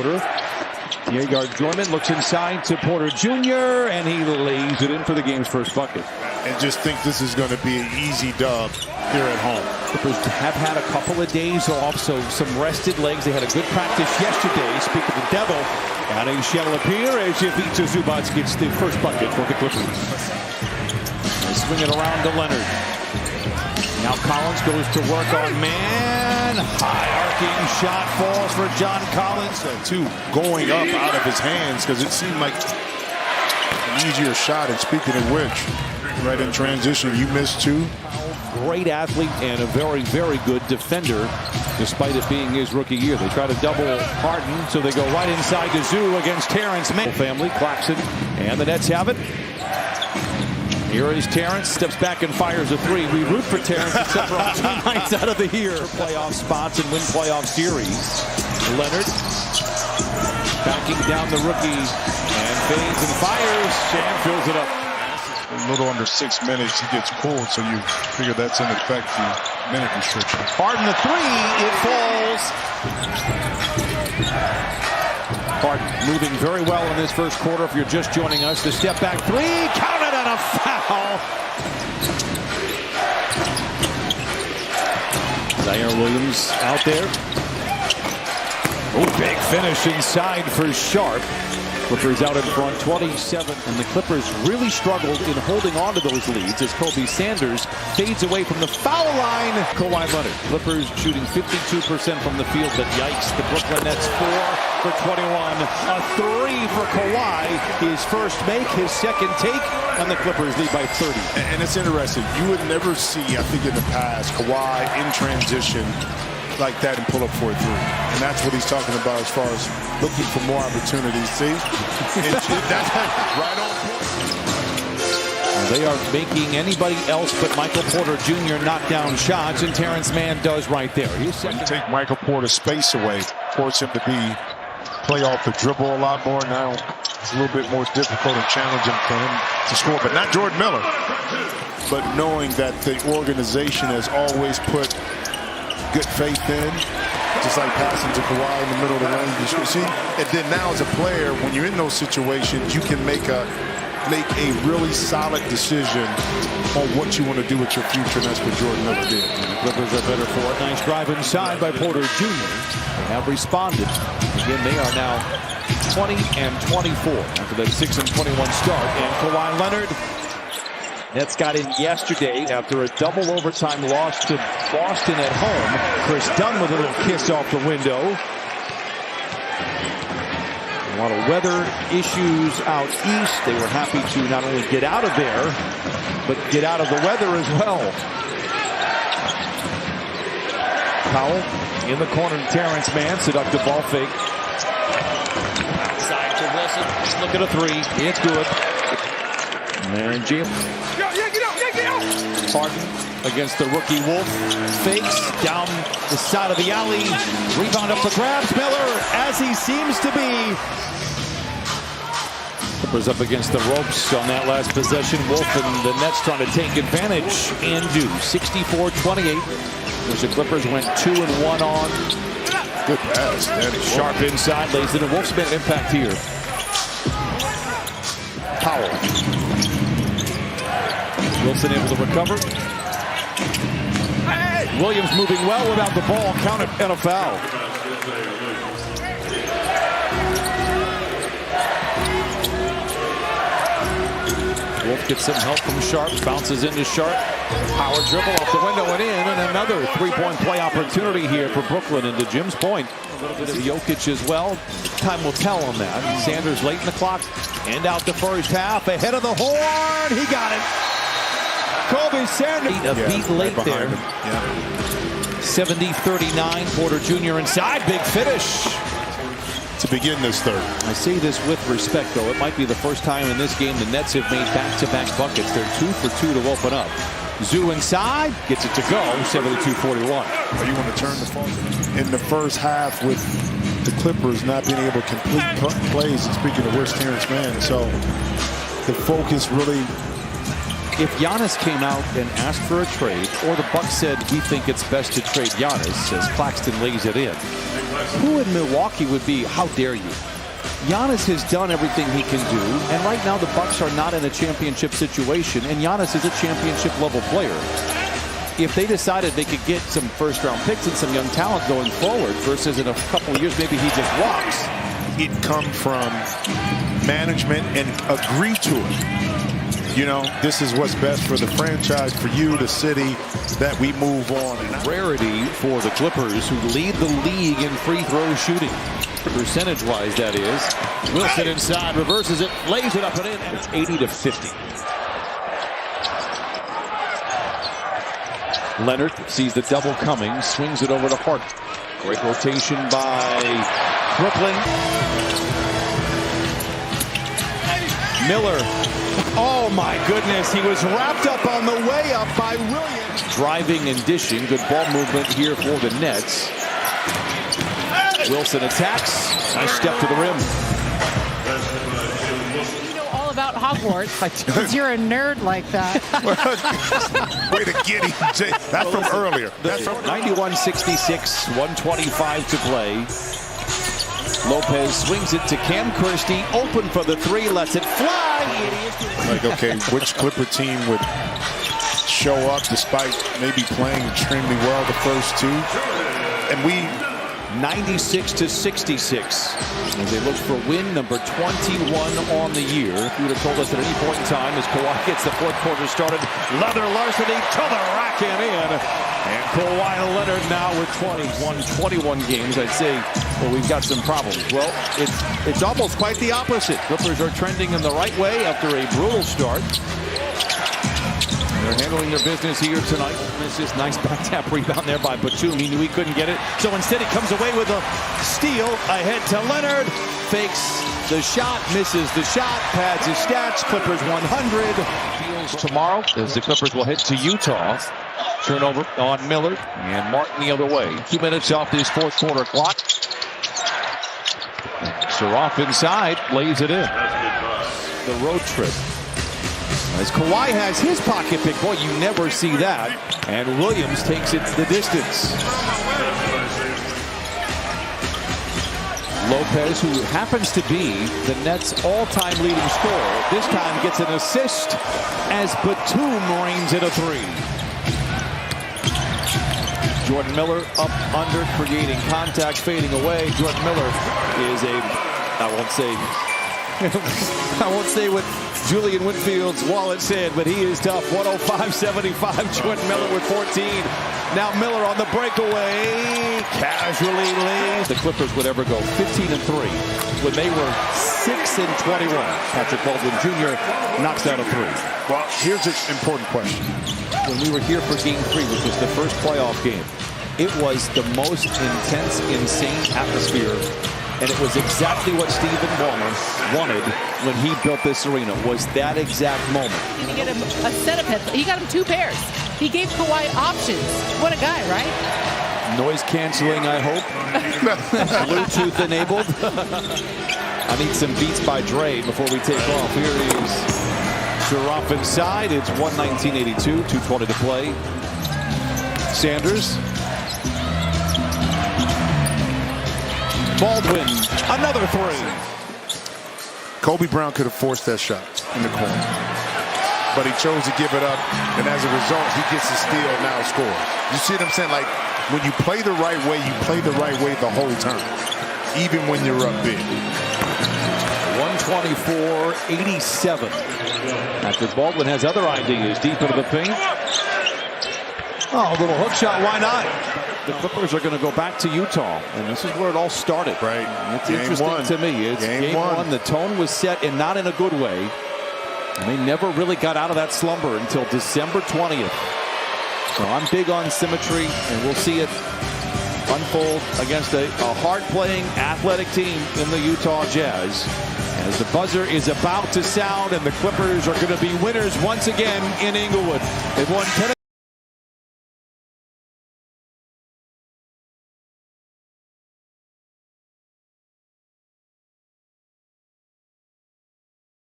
Porter. Near-yard enjoyment, looks inside to Porter Jr., and he lays it in for the game's first bucket. And just think this is going to be an easy dub here at home. Clippers have had a couple of days off, so some rested legs. They had a good practice yesterday. Speak of the devil, adding shall appear as Ivica Zubac gets the first bucket for the Clippers. They swing it around to Leonard. Now Collins goes to work on man. High arcing shot falls for John Collins. Two going up out of his hands because it seemed like an easier shot. And speaking of which, right in transition, you missed two. Great athlete and a very, very good defender, despite it being his rookie year. They try to double Harden, so they go right inside to Zoo against Terrence Mann. Family, Claxton, and the Nets have it. Here is Terrence, steps back and fires a three. We root for Terrence except for 2 nights out of the year. Playoff spots and win playoff series. Leonard backing down the rookie and fades and fires and fills it up. A little under 6 minutes, he gets pulled, so you figure that's in effect the minute restriction. Harden the three, it falls. Harden moving very well in this first quarter. If you're just joining us, the step back three, counted and a foul. Zaire Williams out there. Oh, big finish inside for Sharp. Clippers out in front, 27. And the Clippers really struggled in holding on to those leads as Kobe Sanders fades away from the foul line. Kawhi Leonard. Clippers shooting 52% from the field, but yikes. The Brooklyn Nets 4 for 21. A three for Kawhi. His first make, his second take, and the Clippers lead by 30. And it's interesting. You would never see, I think in the past, Kawhi in transition like that and pull up for a three. And that's what he's talking about as far as looking for more opportunities. See? That's right on point. They are making anybody else but Michael Porter Jr. knock down shots, and Terrence Mann does right there. He's when you take Michael Porter's space away, force him to play off the dribble a lot more. Now it's a little bit more difficult and challenging for him to score, but not Jordan Miller. But knowing that the organization has always put good faith in, just like passing to Kawhi in the middle of the lane. You see, and then now as a player, when you're in those situations, you can make a really solid decision on what you want to do with your future, and that's what Jordan Miller did. The Clippers are better for it. Nice drive inside by Porter Jr. They have responded. Again, they are now 20 and 24 after that 6 and 21 start. And Kawhi Leonard, Nets got in yesterday after a double overtime loss to Boston at home. Chris Dunn with a little kiss off the window. A lot of weather issues out east. They were happy to not only get out of there, but get out of the weather as well. Powell in the corner to Terrence Mann. Seductive ball fake. Outside to Wilson. Look at a three. It's good. And there in jail. Harden against the rookie Wolf. Fakes down the side of the alley. Rebound up the grabs. Miller, as he seems to be. Clippers up against the ropes on that last possession. Wolf and the Nets trying to take advantage and do. 64-28. As the Clippers went 2 and 1 on. Good pass. Sharp inside, lays it in. Wolf's been an impact here. Powell. Wilson able to recover. Williams moving well without the ball. Counted and a foul. Wolf gets some help from Sharp. Bounces into Sharp. Power dribble off the window and in. And another three-point play opportunity here for Brooklyn. And to Jim's point, a little bit of Jokic as well. Time will tell on that. Sanders late in the clock. End out the first half. Ahead of the horn. He got it. Kobe Sanders. A beat late right there. 70-39. Porter Jr. inside. Big finish to begin this third. I say this with respect, though. It might be the first time in this game the Nets have made back-to-back buckets. They're 2 for 2 to open up. Zoo inside. Gets it to go. 72-41. You want to turn the focus in the first half with the Clippers not being able to complete plays. And speaking of where's Terrence Mann, so the focus really. If Giannis came out and asked for a trade, or the Bucks said we think it's best to trade Giannis, as Claxton lays it in, who in Milwaukee would be, how dare you? Giannis has done everything he can do, and right now the Bucks are not in a championship situation, and Giannis is a championship level player. If they decided they could get some first-round picks and some young talent going forward versus in a couple of years maybe he just walks. It come from management and agree to it. You know, this is what's best for the franchise, for you, the city, that we move on. And rarity for the Clippers, who lead the league in free throw shooting. Percentage-wise, that is. Wilson inside, reverses it, lays it up and in. It's 80-50. Leonard sees the double coming, swings it over to Harden. Great rotation by Brooklyn. Miller. Oh my goodness, he was wrapped up on the way up by Williams. Driving and dishing, good ball movement here for the Nets. Wilson attacks, nice step to the rim. You know all about Hogwarts because you're a nerd like that. way to get him. That's from earlier. That's from 91-66, 1:25 to play. Lopez swings it to Cam Kirsty, open for the three, lets it fly. Like, okay, which Clipper team would show up despite maybe playing extremely well the first two? And we 96-66 as they look for win number 21 on the year. If you would have told us at any point in time as Kawhi gets the fourth quarter started, leather larceny to the rack and in. And Kawhi Leonard now with 21 games. I'd say, well, we've got some problems. Well, it's almost quite the opposite. Clippers are trending in the right way after a brutal start. They're handling their business here tonight. This is nice back tap rebound there by Batum. He knew he couldn't get it. So instead he comes away with a steal. Ahead to Leonard. Fakes the shot. Misses the shot. Pads his stats. Clippers 100. Feels tomorrow as the Clippers will head to Utah. Turnover on Miller. And Martin the other way. 2 minutes off this fourth quarter clock. Saroff inside. Lays it in. The road trip. As Kawhi has his pocket pick, boy, you never see that. And Williams takes it the distance. Lopez, who happens to be the Nets' all-time leading scorer, this time gets an assist as Batum rains in a three. Jordan Miller up under, creating contact, fading away. Jordan Miller is I won't say what Julian Whitfield's wallet said, but he is tough. 105-75, Jordan Miller with 14. Now Miller on the breakaway, casually lays. The Clippers would ever go 15-3 when they were 6-21. Patrick Baldwin Jr. knocks down a three. Well, here's an important question. When we were here for Game 3, which was the first playoff game, it was the most intense, insane atmosphere. And it was exactly what Stephen Ballmer wanted when he built this arena, was that exact moment. He get him a set of headphones. He got him 2 pairs. He gave Kawhi options. What a guy, right? Noise canceling, I hope. Bluetooth enabled. I need some beats by Dre before we take off. Here is Saroff inside. It's 119-82, 2:20 to play. Sanders. Baldwin, another three. Kobe Brown could have forced that shot in the corner, but he chose to give it up, and as a result, he gets a steal and now scores. You see what I'm saying? Like, when you play the right way, you play the right way the whole time, even when you're up big. 124-87. Patrick Baldwin has other ideas deep into the paint. Oh, a little hook shot, why not? The Clippers are going to go back to Utah, and this is where it all started. Right. It's interesting to me. It's game one. The tone was set, and not in a good way. And they never really got out of that slumber until December 20th. So I'm big on symmetry, and we'll see it unfold against a hard-playing, athletic team in the Utah Jazz. As the buzzer is about to sound, and the Clippers are going to be winners once again in Inglewood. They've won 10